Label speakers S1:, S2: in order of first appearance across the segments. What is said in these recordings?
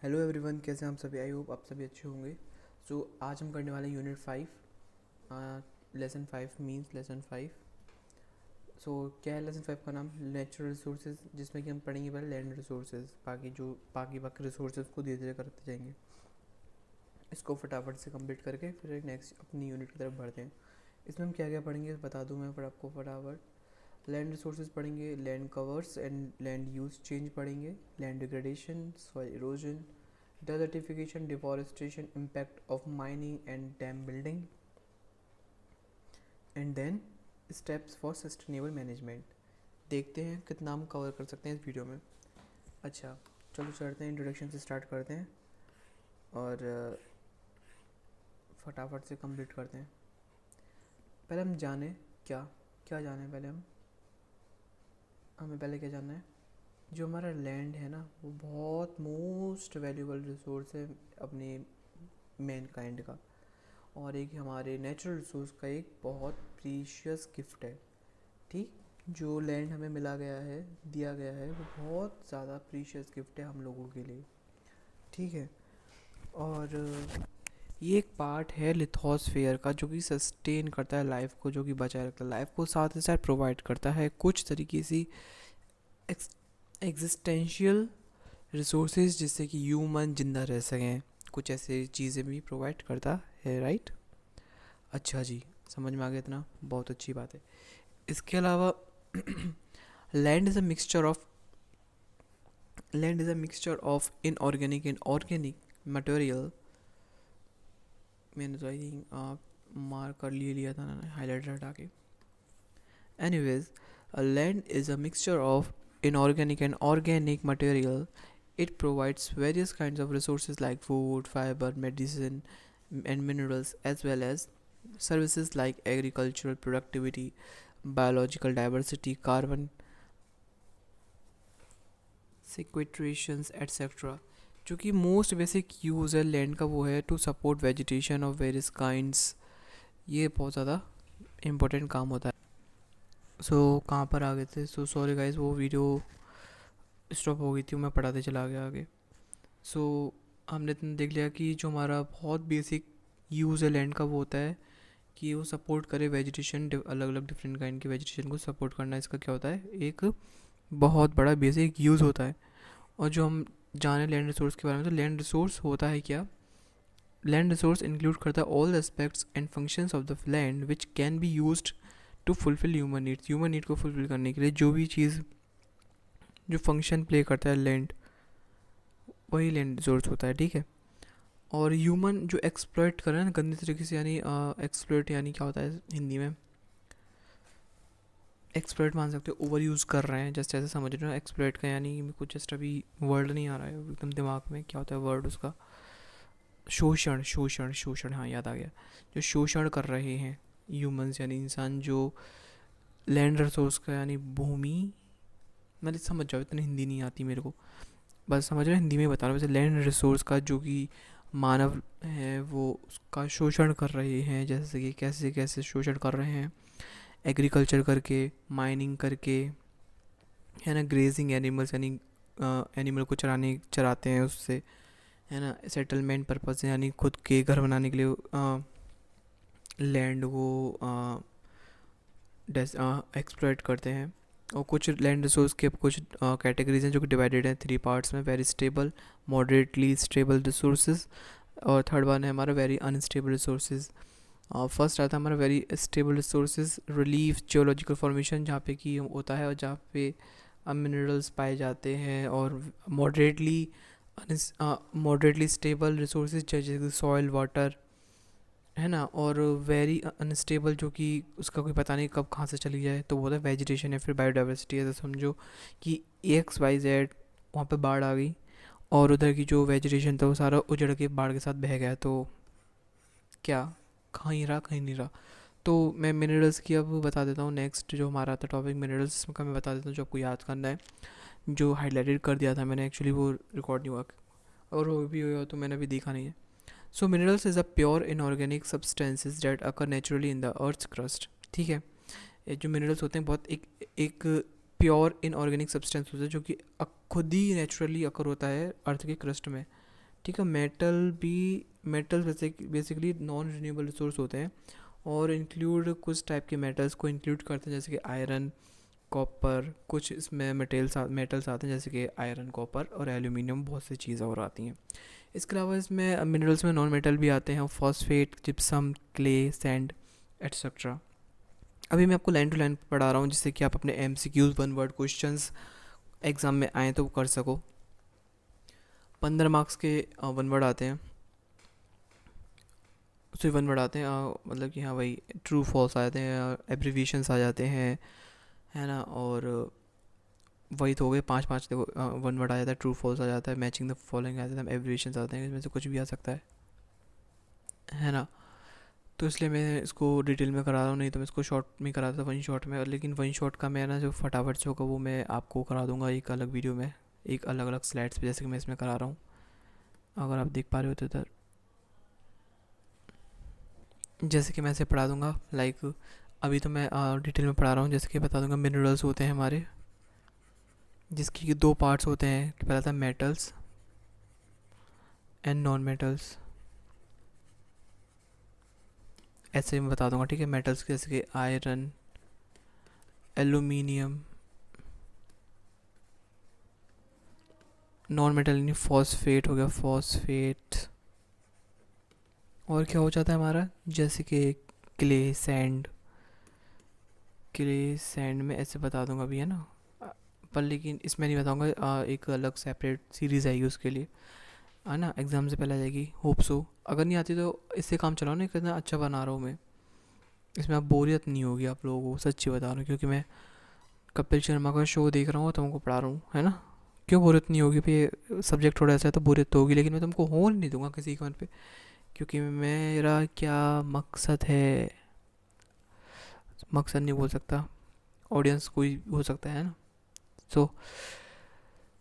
S1: Hello everyone, कैसे हैं आप सभी। आई होप आप सभी अच्छे होंगे। आज हम करने वाले हैं यूनिट 5, लेसन 5 मींस लेसन 5। क्या है लेसन 5 का नाम? नेचुरल रिसोर्सेज, जिसमें कि हम पढ़ेंगे पहले लैंड रिसोर्सेज, बाकी रिसोर्सेज को धीरे धीरे करते जाएंगे। इसको फटाफट से कंप्लीट करके फिर नेक्स्ट अपनी यूनिट की तरफ बढ़ते हैं। इसमें हम क्या क्या पढ़ेंगे बता दूं मैं पर आपको फटाफट। लैंड रिसोर्सेज पढ़ेंगे, land covers and land use change पढ़ेंगे, land degradation, soil erosion, desertification, deforestation, impact of mining and dam building, and then steps for sustainable management। देखते हैं कितना हम कवर कर सकते हैं इस वीडियो में। अच्छा, चलो चलते हैं, इंट्रोडक्शन से स्टार्ट करते हैं और फटाफट से कंप्लीट करते हैं। पहले हम जाने क्या क्या जाने पहले हमें पहले क्या जानना है। जो हमारा लैंड है ना, वो बहुत मोस्ट वैल्यूबल रिसोर्स है अपनी मैन काइंड का, और एक हमारे नेचुरल रिसोर्स का एक बहुत प्रीशियस गिफ्ट है। ठीक, जो लैंड हमें मिला गया है, दिया गया है, वो बहुत ज़्यादा प्रीशियस गिफ्ट है हम लोगों के लिए। ठीक है, और ये एक पार्ट है लिथोस्फेयर का जो कि सस्टेन करता है लाइफ को, जो कि बचाए रखता है लाइफ को, साथ ही साथ प्रोवाइड करता है कुछ तरीके से एग्जिस्टेंशियल रिसोर्सेज जिससे कि ह्यूमन जिंदा रह सकें। कुछ ऐसे चीज़ें भी प्रोवाइड करता है, राइट। अच्छा जी, समझ में आ गया इतना, बहुत अच्छी बात है। इसके अलावा land is a mixture of inorganic and organic material. मैंने तो आई थिंक मार्क कर लिया था ना, हाईलाइटर हटा के। Anyways, land is a mixture of inorganic and organic material. It provides various kinds of resources like food, fiber, medicine, and minerals, as well as services like agricultural productivity, biological diversity, carbon sequestrations, etc. जो कि most basic use है land का वो है to support vegetation of various kinds. ये बहुत ज़्यादा important काम होता है। कहाँ पर आ गए थे? सॉरी गाइज, वो वीडियो स्टॉप हो गई थी, मैं पढ़ाते चला गया आगे। हमने इतना देख लिया कि जो हमारा बहुत बेसिक यूज़ है लैंड का वो होता है कि वो सपोर्ट करे वेजिटेशन, अलग अलग डिफरेंट काइंड की वेजिटेशन को सपोर्ट करना, इसका क्या होता है, एक बहुत बड़ा बेसिक यूज़ होता है। और जो हम जाने लैंड रिसोर्स के बारे में, तो लैंड रिसोर्स होता है क्या? लैंड रिसोर्स इंक्लूड करता है all aspects and functions of the land which can be used to fulfil human need को फुलफिल करने के लिए जो भी चीज़ जो फंक्शन प्ले करता है लैंड, वही लैंड रिसोर्स होता है। ठीक है, और ह्यूमन जो एक्सप्लॉइट कर रहे हैं ना गंदे तरीके से, यानी एक्सप्लॉइट यानी क्या होता है हिंदी में? एक्सप्लॉइट मान सकते हो, ओवर यूज़ कर रहे हैं, जस्ट ऐसे समझ रहे हो एक्सप्लॉइट का, यानी मेरे को जस्ट अभी वर्ड नहीं आ रहा है एकदम दिमाग में, क्या होता है वर्ड उसका? शोषण शोषण शोषण, हाँ याद आ गया। जो शोषण कर रहे हैं ह्यूमंस यानी इंसान, जो लैंड रिसोर्स का, यानी भूमि, मतलब समझ जाओ, इतनी हिंदी नहीं आती मेरे को, बस समझ रहे हिंदी में बता रहा हूँ। वैसे लैंड रिसोर्स का जो कि मानव है वो उसका शोषण कर रहे हैं, जैसे कि कैसे कैसे शोषण कर रहे हैं, एग्रीकल्चर करके, माइनिंग करके, है ना, ग्रेजिंग एनिमल्स यानी एनिमल को चराते हैं उससे, है ना, सेटलमेंट पर्पज से यानी खुद के घर बनाने के लिए लैंड को एक्सप्लॉइट करते हैं। और कुछ लैंड रिसोर्स के कुछ कैटेगरीज हैं जो कि डिवाइडेड हैं 3 पार्ट्स में: very stable, moderately stable resources, और थर्ड वन है हमारा वेरी अनस्टेबल रिसोर्सेज। फर्स्ट आता है हमारा very stable resources, relief geological formation, जहाँ पे कि होता है और जहाँ पे मिनरल्स पाए जाते हैं, और मॉडरेटली स्टेबल रिसोर्सेज जैसे सॉइल, वाटर, है ना, और वेरी अनस्टेबल जो कि उसका कोई पता नहीं कब कहाँ से चली जाए, तो वो होता है वेजिटेशन या फिर बायोडाइवर्सिटी। ऐसा समझो कि XYZ वहाँ पे बाढ़ आ गई और उधर की जो वेजिटेशन था वो सारा उजड़ के बाढ़ के साथ बह गया, तो क्या कहीं रहा, कहीं नहीं रहा। तो मैं मिनरल्स की अब बता देता हूँ। नेक्स्ट जो हमारा आता टॉपिक मिनरल्स, इसमें का मैं बता देता हूँ जो आपको याद करना है, जो हाईलाइटेड कर दिया था मैंने, एक्चुअली वो रिकॉर्ड नहीं हुआ, और वो भी हुआ तो मैंने अभी देखा नहीं है। So minerals is a pure inorganic substances that occur naturally in the earth's crust. ठीक है, ये जो मिनरल्स होते हैं बहुत एक प्योर इनऑर्गेनिक सब्सटेंस होता है जो कि खुद ही नेचुरली अकर होता है अर्थ के क्रस्ट में, ठीक है। Metal basically non renewable resource होते हैं और इंक्लूड कुछ टाइप के मेटल्स को इंक्लूड करते हैं, जैसे कि आयरन, कॉपर, कुछ इसमें मेटल्स आते हैं जैसे कि आयरन, कॉपर और एल्यूमिनियम, बहुत सी चीज़ें और आती हैं। इसके अलावा इसमें मिनरल्स में नॉन मेटल भी आते हैं, phosphate, gypsum, clay, sand etcetera. अभी मैं आपको लाइन टू लाइन पढ़ा रहा हूँ जिससे कि आप अपने MCQs 1 वर्ड क्वेश्चंस एग्ज़ाम में आए तो कर सको। 15 मार्क्स के 1 वर्ड आते हैं, सिर्फ 1 वर्ड आते हैं, मतलब कि हाँ भाई ट्रू फॉल्स आ जाते हैं, एब्रीविएशंस आ जाते हैं, है ना। और वही तो हो गए 5 5, देखो 1 वर्ड आ जाता है, ट्रू फॉल्स आ जाता है, मैचिंग द फॉलोइंग आ जाता है, एब्रीविएशंस आते हैं, इसमें से कुछ भी आ सकता है ना। तो इसलिए मैं इसको डिटेल में करा रहा हूँ, नहीं तो मैं इसको शॉर्ट में कराता था, 1 शॉट में। लेकिन 1 शॉट का मैं ना जो फटाफट से होगा वो मैं आपको करा दूंगा एक अलग वीडियो में, एक अलग अलग स्लाइड्स पे, जैसे कि मैं इसमें करा रहा हूँ, अगर आप देख पा रहे हो तो इधर, जैसे कि मैं इसे पढ़ा दूंगा। लाइक अभी तो मैं डिटेल में पढ़ा रहा हूँ, जैसे कि बता दूंगा मिनरल्स होते हैं हमारे, जिसकी 2 पार्ट्स होते हैं, पहला था मेटल्स एंड नॉन मेटल्स, ऐसे मैं बता दूंगा, ठीक है। मेटल्स जैसे कि आयरन, एल्यूमिनियम, नॉन मेटल यानी फॉस्फेट हो गया, फॉस्फेट, और क्या हो जाता है हमारा, जैसे कि क्ले, सैंड, क्ले सैंड में ऐसे बता दूंगा अभी, है ना। पर लेकिन इसमें नहीं बताऊंगा, एक अलग सेपरेट सीरीज़ आएगी उसके लिए, है ना, एग्ज़ाम से पहले आ जाएगी, होप सो। अगर नहीं आती तो इससे काम चलाओ ना, कितना अच्छा बना रहा हूँ मैं, इसमें आप बोरियत नहीं होगी आप लोगों को, सच्ची बता रहा हूँ, क्योंकि मैं कपिल शर्मा का शो देख रहा हूँ तो तुमको पढ़ा रहा हूँ, है ना। क्यों बोरियत नहीं होगी भाई, सब्जेक्ट थोड़ा ऐसा है तो बोरियत तो होगी, लेकिन मैं तुमको होने नहीं दूंगा किसी कान पे, क्योंकि मेरा क्या मकसद है, मकसद नहीं बोल सकता, ऑडियंस कोई हो सकता है ना। सो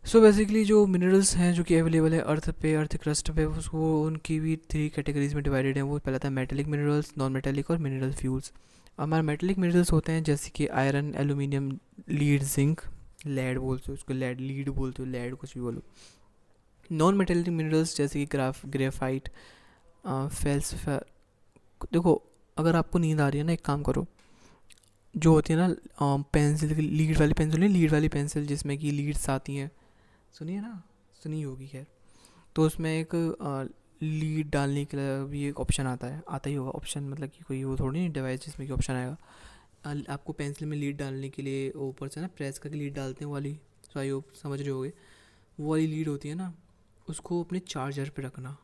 S1: सो बेसिकली जो मिनरल्स हैं जो कि अवेलेबल है अर्थ पे, अर्थ क्रस्ट पे, उसको उनकी भी 3 कैटेगरीज में डिवाइडेड है। वो पहला था मेटेलिक मिनरल्स, नॉन मेटेलिक और मिनरल फ्यूल्स। हमारे मेटेलिक मिनरल्स होते हैं जैसे कि iron, aluminium, lead, zinc, lead बोलते हो उसको, लेड लीड बोलते हो, लेड कुछ भी बोलो। नॉन मेटेलिक मिनरल्स जैसे कि ग्रेफाइट, फेल्सफर। देखो अगर आपको नींद आ रही है ना, एक काम करो, जो होती है ना पेंसिल की लीड वाली पेंसिल, नहीं लीड वाली पेंसिल जिसमें कि लीड्स आती हैं, सुनिए ना, सुनी होगी खैर। तो उसमें एक लीड डालने के लिए भी एक ऑप्शन आता है, आता ही होगा ऑप्शन, मतलब कि कोई वो थोड़ी नहीं डिवाइस जिसमें कि ऑप्शन आएगा। आपको पेंसिल में लीड डालने के लिए ऊपर से ना प्रेस करके लीड डालते हैं, वो वाली, सो आई होप समझ रहे होगे, वो वाली लीड होती है ना, उसको अपने चार्जर पे रखना।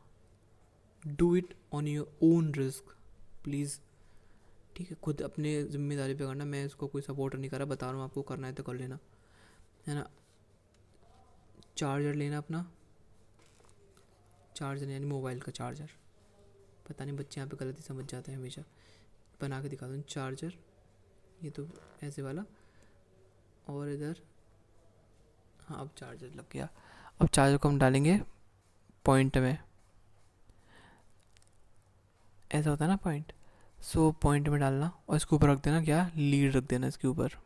S1: Do it on your own risk please, ठीक है, खुद अपने जिम्मेदारी पे करना। मैं इसको कोई सपोर्ट नहीं कर रहा, बता रहा हूँ आपको, करना है तो कर लेना, है ना। चार्जर लेना अपना, चार्जर यानी मोबाइल का चार्जर, पता नहीं बच्चे यहाँ पे गलती समझ जाते हैं हमेशा, बना के दिखा दूँ चार्जर, ये तो ऐसे वाला, और इधर, हाँ अब चार्जर लग गया। अब चार्जर को हम डालेंगे पॉइंट में, ऐसा होता है ना पॉइंट, सो पॉइंट में डालना और इसके ऊपर रख देना, क्या लीड रख देना इसके ऊपर,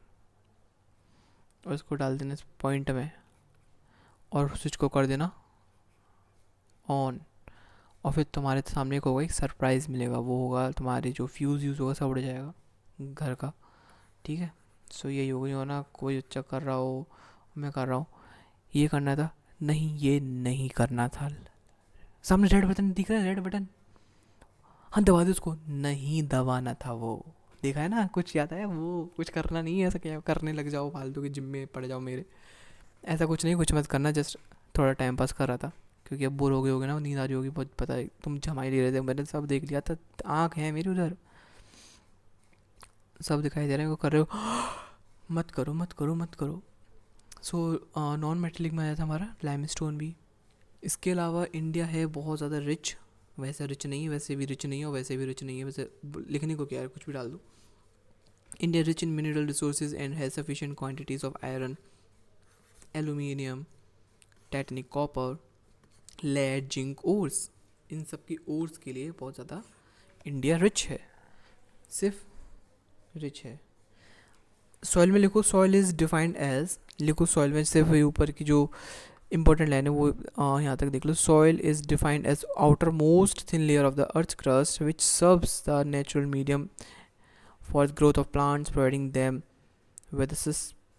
S1: और इसको डाल देना इस पॉइंट में, और स्विच को कर देना ऑन। और फिर तुम्हारे सामने एक होगा, एक सरप्राइज़ मिलेगा, वो होगा तुम्हारी जो फ्यूज़ यूज़ होगा सब उड़ जाएगा घर का, ठीक है। सो यही होगा, नहीं होना कोई बच्चा कर रहा हो मैं कर रहा हूँ, ये करना था, नहीं ये नहीं करना था, सामने रेड बटन दिख रहा है, रेड बटन, हाँ दबा दो उसको, नहीं दबाना था वो, देखा है ना, कुछ याद आया, वो कुछ करना नहीं है, ऐसा क्या करने लग जाओ फालतू के जिम में पड़ जाओ मेरे, ऐसा कुछ नहीं, कुछ मत करना, जस्ट थोड़ा टाइम पास कर रहा था, क्योंकि अब बोर हो गए होगे ना, नींद आ रही होगी बहुत, पता है तुम जमाई ले रहे थे, मैंने सब देख लिया था, आँख है मेरी उधर, सब दिखाई दे रहे हैं, वो कर रहे हो, मत करो मत करो मत करो। सो नॉन मेटेलिक में आया था हमारा लाइमस्टोन भी। इसके अलावा इंडिया है बहुत ज़्यादा रिच, वैसे रिच नहीं है, वैसे भी रिच नहीं है, और वैसे भी रिच नहीं है, वैसे लिखने को क्या है, कुछ भी डाल दो। India rich in mineral resources and has sufficient quantities of iron, aluminium, titanic, copper, lead, zinc, ores, इन सब की ओर्स के लिए बहुत ज़्यादा इंडिया रिच है, सिर्फ रिच है। सॉइल में लिखो, सॉइल इज़ डिफाइंड एज, लिखो सॉइल में सिर्फ ऊपर की जो इंपॉर्टेंट लाइन है वो, यहाँ तक देख लो. Soil is defined as outermost thin layer of the earth crust which serves the natural medium for growth of plants, providing them with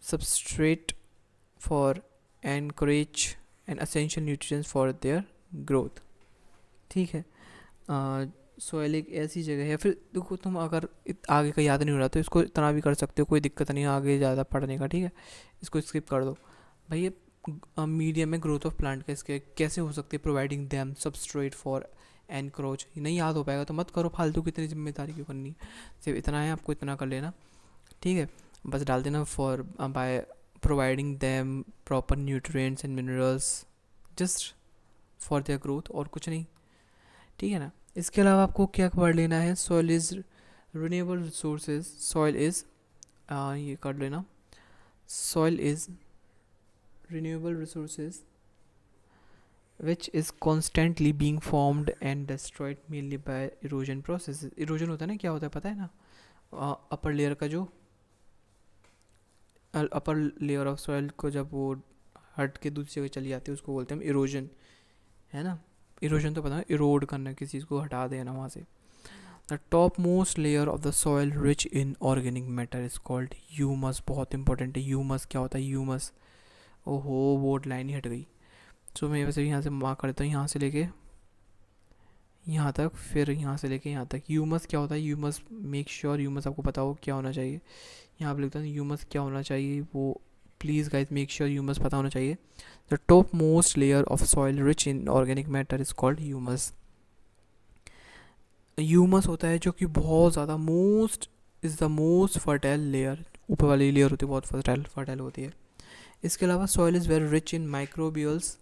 S1: substrate for encourage and essential nutrients for their growth. ठीक है. Soil एक ऐसी जगह है. फिर देखो तुम अगर आगे का याद नहीं हो रहा तो इसको इतना भी कर सकते हो, कोई दिक्कत नहीं है आगे ज़्यादा पढ़ने का. ठीक है, इसको स्किप कर दो भाई. ये मीडियम में ग्रोथ ऑफ प्लांट का इसके कैसे हो सकती है, providing them substrate for encroach. नहीं याद हो पाएगा तो मत करो फालतू की इतनी जिम्मेदारी क्यों करनी. सिर्फ इतना है, आपको इतना कर लेना. ठीक है, बस डाल देना for by providing them proper nutrients and minerals just for their growth, और कुछ नहीं. ठीक है ना. इसके अलावा आपको क्या पढ़ लेना है, soil is renewable resources. Soil is ये कर लेना, soil is renewable resources which is constantly being formed and destroyed mainly by erosion processes. erosion होता है ना, क्या होता है पता है ना, अपर लेयर का जो अपर लेयर ऑफ सॉइल को जब वो हट के दूसरी जगह चली जाती है उसको बोलते हैं इरोजन, है ना. इरोजन तो पता है, इरोड करना, किसी चीज़ को हटा देना वहाँ से. The top most layer of the soil rich in organic matter is called humus. बहुत इंपॉर्टेंट है ह्यूमस. क्या होता है ह्यूमस. ओहो, बोर्ड लाइन ही हट गई. सो मैं वैसे यहाँ से मार्क करता हूँ, यहाँ से लेके यहाँ तक, फिर यहाँ से लेके यहाँ तक. ह्यूमस क्या होता है, ह्यूमस मेक श्योर ह्यूमस आपको पता हो क्या होना चाहिए. यहाँ पर लिखता हूँ ह्यूमस क्या होना चाहिए, वो please guys make sure humus पता होना चाहिए. The top most layer of soil rich in organic matter is called humus. Humus होता है जो कि बहुत ज़्यादा most is the most fertile layer. ऊपर वाली लेयर होती है बहुत फर्टाइल होती है. इसके अलावा soil is very rich in microbials.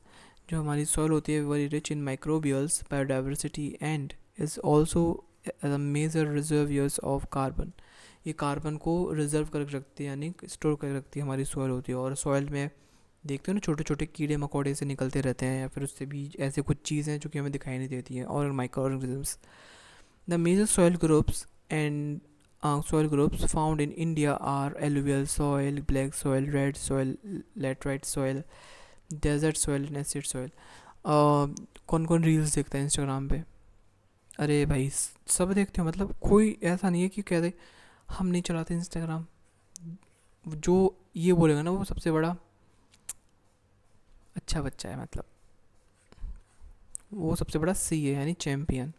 S1: जो हमारी सॉइल होती है very rich in microbials biodiversity and is also major reservoirs of carbon. ये कार्बन को रिजर्व कर रखती है, यानी स्टोर कर रखती है हमारी सॉइल होती है. और सॉइल में देखते हो ना छोटे छोटे कीड़े मकोड़े से निकलते रहते हैं, या फिर उससे भी ऐसे कुछ चीज़ें हैं जो कि हमें दिखाई नहीं देती हैं, और micro organisms. The major soil groups and soil groups found in India are alluvial soil, black soil, red soil, laterite soil, desert soil and acid soil. कौन कौन रील्स देखता है इंस्टाग्राम पे. अरे भाई सब देखते हो, मतलब कोई ऐसा नहीं है कि कहते हम नहीं चलाते इंस्टाग्राम. जो ये बोलेगा ना वो सबसे बड़ा अच्छा बच्चा है, मतलब वो सबसे बड़ा सी है, यानी चैम्पियन.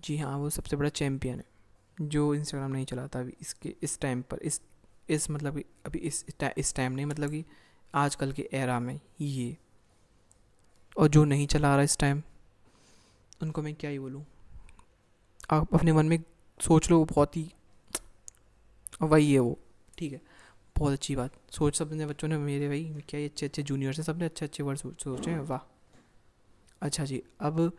S1: जी हाँ, वो सबसे बड़ा चैम्पियन है जो इंस्टाग्राम नहीं चलाता अभी इसके इस टाइम पर. इस मतलब कि अभी इस टाइम नहीं, मतलब कि आजकल के एरा में ये. और जो नहीं चला रहा इस टाइम उनको मैं क्या ही बोलूँ. आप अपने मन में सोच लो, वो बहुत ही वही है वो. ठीक है, बहुत अच्छी बात सोच सबने बच्चों ने. मेरे भाई क्या ये अच्छे अच्छे जूनियर से सबने अच्छे अच्छे वर्ड सोचे हैं, वाह. अच्छा जी, अब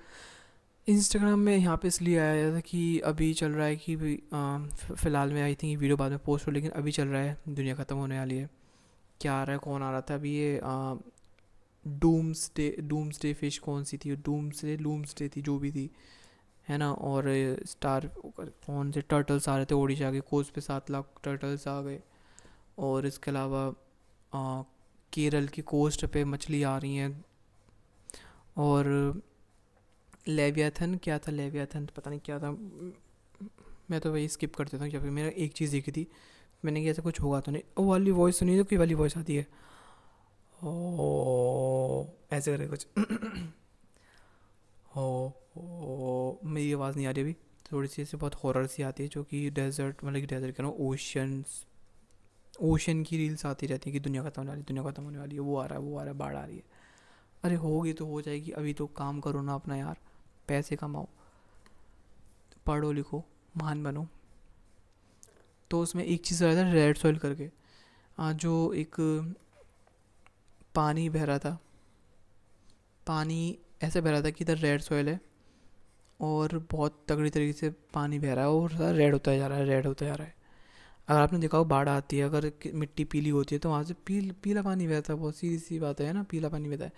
S1: इंस्टाग्राम में यहाँ पे इसलिए आया था कि अभी चल रहा है कि फ़िलहाल में आई थिंक ये वीडियो बाद में पोस्ट हो, लेकिन अभी चल रहा है, दुनिया ख़त्म होने वाली है. क्या आ रहा है, कौन आ रहा था अभी ये डूम्सडे फिश कौन सी थी, लूम्सडे थी जो भी थी, है ना. और स्टार कौन से टर्टल्स आ रहे थे ओडिशा के कोस्ट पे, 7 लाख टर्टल्स आ गए. और इसके अलावा केरल की कोस्ट पे मछली आ रही हैं. और लेवियाथन क्या था, लेवियाथन पता नहीं क्या था, मैं तो वही स्किप कर देता हूँ. जब मैंने एक चीज़ देखी थी, मैंने कहा ऐसा कुछ होगा तो नहीं. वो वाली वॉइस सुनी तो कोई वाली वॉइस आती है, ओ ऐसे करके कुछ ओ मेरी आवाज़ नहीं आ रही अभी. थोड़ी सी ऐसे बहुत हॉरर सी आती है, जो कि डेजर्ट, मतलब कि डेजर्ट कह रहा हूँ, ओशन की रील्स आती रहती है कि दुनिया खत्म होने वाली, दुनिया खत्म होने वाली है, वो आ रहा है, वो आ रहा है, बाढ़ आ रही है. अरे होगी तो हो जाएगी, अभी तो काम करो ना अपना यार, पैसे कमाओ, पढ़ो लिखो, महान बनो. तो उसमें एक चीज़ आया था रेड सॉइल करके, जो एक पानी बह रहा था, पानी ऐसे बह रहा था कि इधर रेड सॉइल है और बहुत तगड़ी तरीके से पानी बह रहा है और सारा रेड होता जा रहा है, रेड होता जा रहा है. अगर आपने देखा हो बाढ़ आती है, अगर मिट्टी पीली होती है तो वहाँ से पीला पानी बहता है. बहुत सीधी सी बात है ना, पीला पानी बहता है.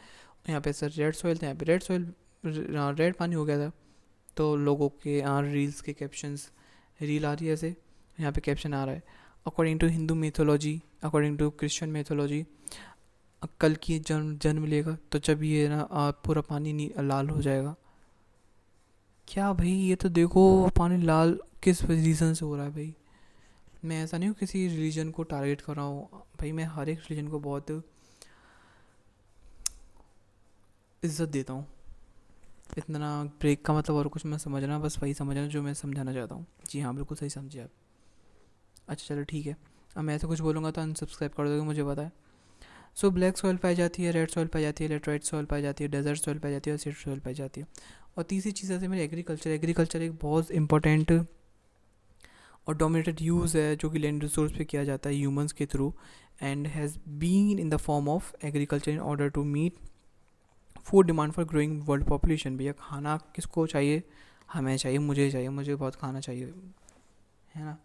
S1: यहाँ पे सर रेड सॉइल था, यहाँ पे रेड सॉइल, रेड पानी हो गया था. तो लोगों के रील्स के कैप्शंस, रील आ रही है ऐसे, यहाँ पे कैप्शन आ रहा है, according to Hindu mythology, according to Christian mythology, कल की जन्म जन्म लेगा तो जब ये ना पूरा पानी लाल हो जाएगा। क्या भाई, ये तो देखो पानी लाल किस रीज़न से हो रहा है भाई। मैं ऐसा नहीं हूँ किसी रिलीजन को टारगेट कर रहा हूँ भाई, मैं हर एक रिलीजन को बहुत इज्जत देता हूँ। इतना ब्रेक का मतलब और कुछ मैं समझना, बस वही समझना जो मैं समझाना चाहता हूँ। जी हाँ, बिल्कुल सही समझे आप। अच्छा चलो ठीक है, अब मैं ऐसा कुछ बोलूँगा तो अनसब्सक्राइब कर दोगे, मुझे पता है। सो ब्लैक सॉइल पाई जाती है, रेड सॉइल पाई जाती है, लेटराइट सॉइल पाई जाती है, डेजर्ट सॉइल पाई जाती है और सीड सॉइल पाई जाती है। और तीसरी चीज़ है मेरी एग्रीकल्चर। एग्रीकल्चर एक बहुत इंपॉर्टेंट और डोमिनेटेड यूज़ है जो कि लैंड रिसोर्स पे किया जाता है ह्यूमंस के थ्रू, and has been in the form of agriculture in order to meet food demand for growing world population. भैया खाना किसको चाहिए? हमें चाहिए, मुझे चाहिए, मुझे बहुत खाना चाहिए, है ना।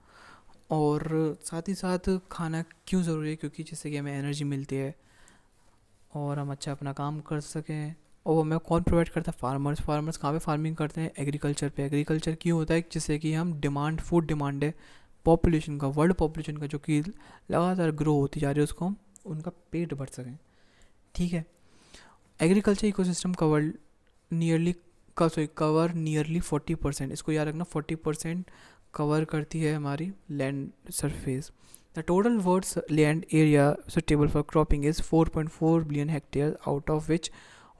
S1: और साथ ही साथ खाना क्यों ज़रूरी है? क्योंकि जिससे कि हमें एनर्जी मिलती है और हम अच्छा अपना काम कर सकें। और वो हमें कौन प्रोवाइड करता है? फार्मर्स। फार्मर्स कहाँ पे फार्मिंग करते हैं? एग्रीकल्चर पे। एग्रीकल्चर क्यों होता है? जिससे कि हम डिमांड, फूड डिमांड है पॉपुलेशन का, वर्ल्ड पॉपुलेशन का, जो कि लगातार ग्रो होती जा रही है, उसको हम उनका पेट भर सकें। ठीक है। Agriculture ecosystem nearly cover nearly 40%। इसको याद रखना, 40% कवर करती है हमारी land surface. The total world land area suitable for cropping is 4.4 billion hectare, out of which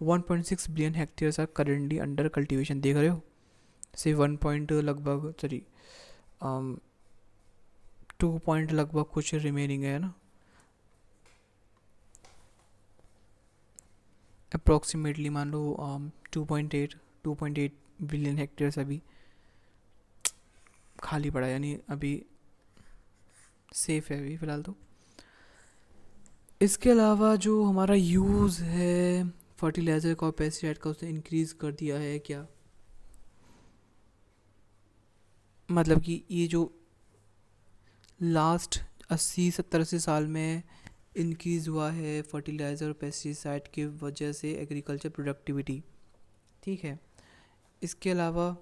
S1: 1.6 billion hectares are currently under cultivation. देख रहे हो, से 1 पॉइंट लगभग, सॉरी 2 पॉइंट लगभग कुछ रिमेनिंग है ना, अप्रॉक्सीमेटली मान लो 2.8 बिलियन हेक्टेयर्स अभी खाली पड़ा है, यानी अभी सेफ है अभी फ़िलहाल तो। इसके अलावा जो हमारा यूज़ है फर्टिलाइज़र का और पेस्टिसाइड का, उसने इंक्रीज़ कर दिया है क्या? मतलब कि ये जो लास्ट 80-70 साल में इंक्रीज़ हुआ है फर्टिलाइज़र और पेस्टिसाइड की वजह से एग्रीकल्चर प्रोडक्टिविटी। ठीक है। इसके अलावा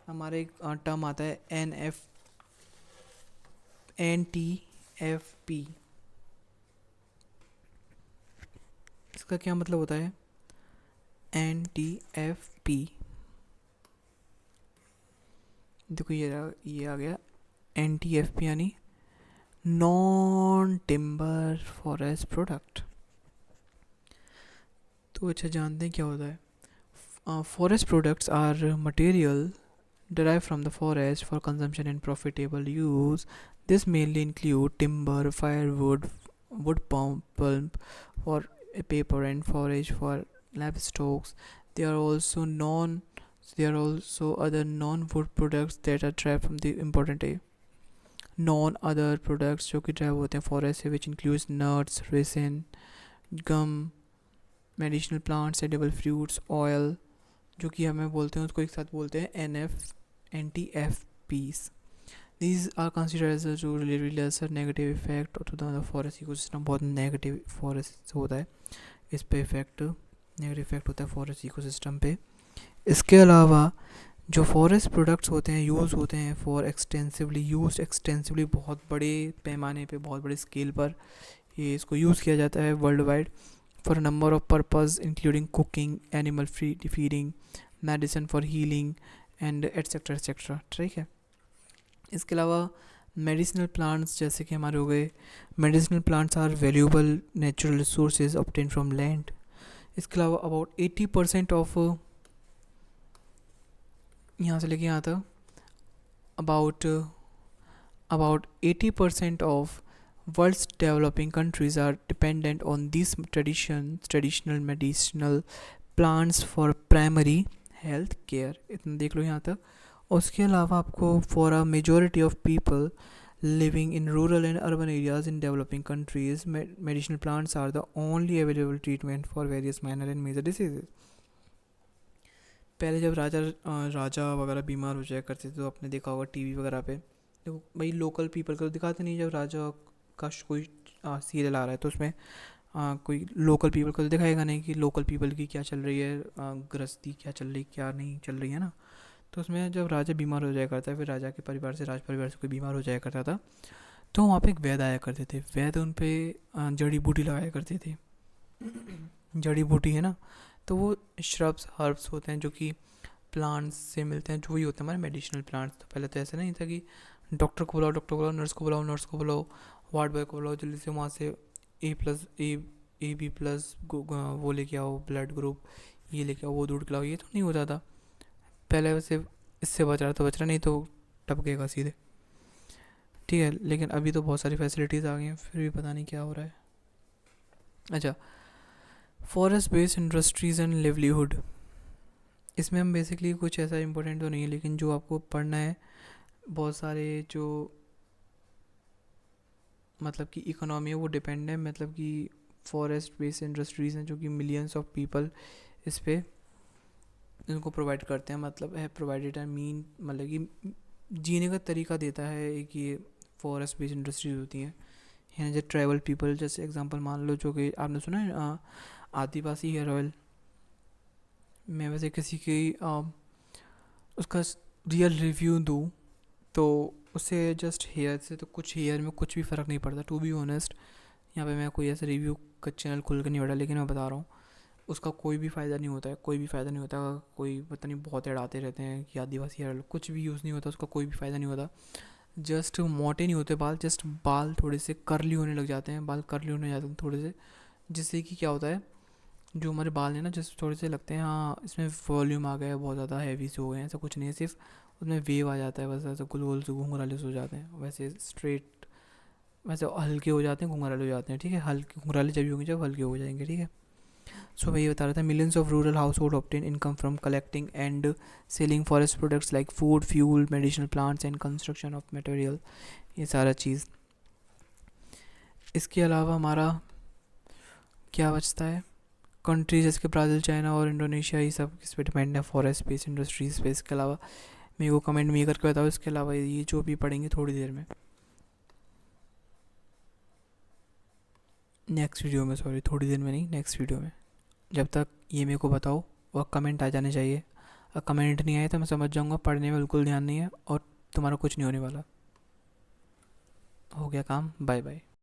S1: हमारा एक टर्म आता है NTFP। इसका क्या मतलब होता है? NTFP, देखो ये आ गया NTFP, यानी नॉन टिम्बर फॉरेस्ट प्रोडक्ट। तो अच्छा जानते हैं क्या होता है। Forest products are material derived from the forest for consumption and profitable use. This mainly include timber, firewood, wood pulp for paper, and forage for livestock. There are also non there are also other non-wood products that are derived from the important non other products जो कि derive होते हैं forest से, which includes nuts, resin, gum, medicinal plants, edible fruits, oil, जो कि हमें बोलते हैं, उसको एक साथ बोलते हैं NTFPs। These are considered as जो relatively lesser negative effect to the forest ecosystem। बहुत नेगेटिव फॉरेस्ट होता है, इस पे इफेक्ट, नेगेटिव इफेक्ट होता है फॉरेस्ट इकोसिस्टम पे। इसके अलावा जो फॉरेस्ट प्रोडक्ट्स होते हैं यूज़ होते हैं फॉर एक्सटेंसिवली, बहुत बड़े पैमाने पे, बहुत बड़े स्केल पर ये इसको यूज़ किया जाता है world wide, for a number of purposes including cooking, animal feeding, medicine for healing and etc etc। ठीक है। इसके अलावा मेडिसिनल प्लांट्स जैसे कि हमारे हो गए, medicinal plants are valuable natural resources obtain from land. इसके अलावा अबाउट 80% ऑफ, यहाँ से लेके यहाँ तक, about about 80% of world's developing countries are dependent on these traditional medicinal plants for primary health care। इतना देख लो यहाँ तक। और उसके अलावा आपको for a majority of people living in rural and urban areas in developing countries, medicinal plants are the only available treatment for various minor and major diseases। पहले जब राजा वगैरह बीमार हो जाया करते थे तो आपने देखा होगा टीवी वगैरह पे, देखो भाई लोकल पीपल को दिखाते नहीं, जब राजा का कोई सीरियल आ रहा है तो उसमें कोई लोकल पीपल को तो दिखाएगा नहीं कि लोकल पीपल की क्या चल रही है, गृहस्थी क्या चल रही, क्या नहीं चल रही है ना। तो उसमें जब राजा बीमार हो जाया करता है, फिर राजा के परिवार से, राज परिवार से कोई बीमार हो जाया करता था, तो वहाँ पे एक वैद्य आया करते थे। वैद्य उन पे जड़ी बूटी लगाया करते थे, जड़ी बूटी है ना, तो वो श्रब्स हर्ब्स होते हैं जो कि प्लांट्स से मिलते हैं, जो ही होते हैं हमारे मेडिसिनल प्लांट्स। तो पहले तो ऐसा नहीं था कि डॉक्टर को बुलाओ, नर्स को बुलाओ, नर्स को बुलाओ, वार्ड बॉय को बुलाओ, जल्दी से वहाँ से ए बी प्लस वो लेके आओ, ब्लड ग्रुप ये लेके आओ, वो दूध खिलाओ, ये तो नहीं होता था पहले। वैसे इससे बच रहा तो बच रहा, नहीं तो टपकेगा सीधे, ठीक है। लेकिन अभी तो बहुत सारी फैसिलिटीज़ आ गई हैं, फिर भी पता नहीं क्या हो रहा है। अच्छा, forest based industries and livelihood, इसमें हम बेसिकली कुछ ऐसा इंपॉर्टेंट तो नहीं है, लेकिन जो आपको पढ़ना है, बहुत सारे जो मतलब कि इकोनॉमी है वो डिपेंड है, मतलब कि फॉरेस्ट बेस्ड इंडस्ट्रीज़ हैं जो कि मिलियंस ऑफ पीपल इस पे इनको प्रोवाइड करते हैं, मतलब है प्रोवाइडेड आई मीन, मतलब कि जीने का तरीका देता है एक ये फॉरेस्ट बेस्ड इंडस्ट्रीज होती हैं। यहाँ जो ट्राइबल पीपल, जैसे एग्जांपल मान लो, जो कि आपने सुना है आदिवासी हेयर ऑयल। मैं वैसे किसी की उसका रियल रिव्यू दूँ तो उससे जस्ट हेयर से तो कुछ हेयर में कुछ भी फ़र्क नहीं पड़ता, टू बी ऑनेस्ट। यहाँ पे मैं कोई ऐसा रिव्यू का चैनल खोल कर नहीं बैठा, लेकिन मैं बता रहा हूँ उसका कोई भी फ़ायदा नहीं होता है, कोई भी फ़ायदा नहीं होता। कोई पता नहीं बहुत एड़ाते रहते हैं कि आदिवासी हेयर ऑयल, कुछ भी यूज़ नहीं होता, उसका कोई भी फ़ायदा नहीं होता। जस्ट मोटे नहीं होते बाल, जस्ट बाल थोड़े से कर्ली होने लग जाते हैं, बाल कर्ली होने जाते हैं थोड़े से, जिससे कि क्या होता है, जो हमारे बाल हैं ना, जैसे थोड़े से लगते हैं हाँ इसमें वॉल्यूम आ गया है, बहुत ज़्यादा हैवी से हो गए हैं, ऐसा कुछ नहीं है, सिर्फ उसमें वेव आ जाता है बस, ऐसा गोल गोल से घुंघराले से हो जाते हैं, वैसे स्ट्रेट वैसे हल्के हो जाते हैं, घुंघराले हो जाते हैं, ठीक है। हल्के घुंघराले जब भी होंगे जब हल्के हो जाएंगे, ठीक है। सो मैं ये बता रहा था, millions of rural house hold obtain income from collecting and selling forest products like food, fuel, medicinal plants and construction of material, ये सारा चीज़। इसके अलावा हमारा क्या बचता है, कंट्रीज जैसे कि ब्राज़ील, चाइना और इंडोनेशिया, ये सब किस पे डिपेंड है, फॉरेस्ट बेस्ड इंडस्ट्रीज पे। इसके अलावा मेरे को कमेंट में करके बताओ, इसके अलावा ये जो भी पढ़ेंगे थोड़ी देर में, नेक्स्ट वीडियो में, सॉरी थोड़ी देर में नहीं, नेक्स्ट वीडियो में। जब तक ये मेरे को बताओ और कमेंट आ जाने चाहिए, अगर कमेंट नहीं आए तो मैं समझ जाऊँगा पढ़ने में बिल्कुल ध्यान नहीं है और तुम्हारा कुछ नहीं होने वाला। हो गया काम, बाय बाय।